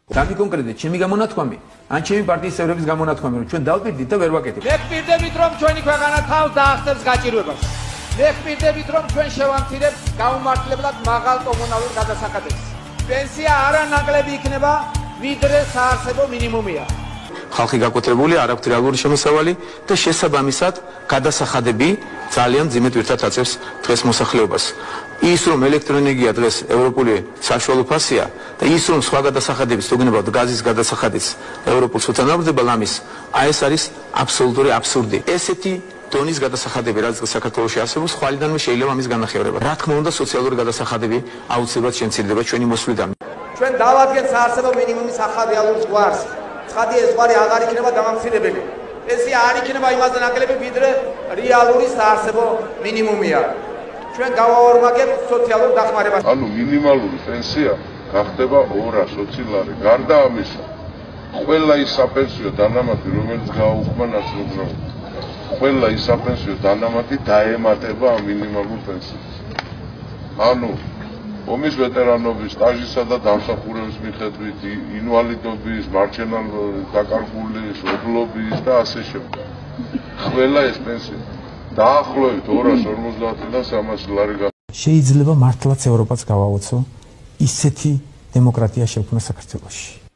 Სამი კონკრეტულად ჩემი გამონათქვამი, ან ჩემი პარტიის წევრების გამონათქვამი, რომ ჩვენ დავპირდით და ვერ ვაკეთებთ. მე ვპირდებით, რომ ჩვენი ქვეყანა თავს დაახსნებს გაჭირვებას. მე ვპირდებით, რომ ჩვენ შევამცირებთ გაუმართლებლად მაღალ კომუნალურ გადასახადებს. პენსია არანაკლები იქნება, ვიდრე საარსებო მინიმუმია. ხალხი გაკვეთრებული არ აქვს რეალური შემოსავალი და შესაბამისად გადასახადები ძალიან ძიმედ ვირთად აწევს დღეს მოსახლეობას. ის რომ ელექტროენერგია დღეს ევროპული საშუალო ფასია და ის რომ სხვა გადასახადების თუგნებავთ გაზის გადასახადის ევროპულ სულთანავდება ლამის, ეს არის აბსოლუტური აბსურდი. ესეთი დონის გადასახადები რაც საქართველოში არსებობს, ხვალიდანვე შეიძლება ამის განახევრება. რა თქმა უნდა, სოციალური გადასახადები აუცილებლად შემცირდება ჩვენი მოსვლიდან. ჩვენ დავადგენთ საარსებო მინიმუმის ახალ რეალურ ზღვარს. ცხადი ეს ზღვარი აღარ იქნება დამამცირებელი. პენსია არ იქნება იმაზე ნაკლები, ვიდრე რეალური საარსებო მინიმუმია. ჩვენ გავაორმაგებთ სოციალურ დახმარებას. ანუ მინიმალური პენსია გახდება 220 ლარი. გარდა ამისა, ყველა ის საპენსიო დანამატი, რომელიც გააუქმება ნაცნობრად, ყველა ის საპენსიო დანამატი დაემატება ამ მინიმალურ პენსიას. ანუ ომის ვეტერანობის, სტაჟისა და დამსახურების მიხედვით, ინვალიდობის, მარჯვენა დაკარგულის, ობლობის და ასე შემდეგ. ყველა ეს პენსია დაახლოებით 250-დან 300 ლარი. შეიძლება მართლაც ევროპაც გავაოცო ისეთი დემოკრატია შექმნა საქართველოში.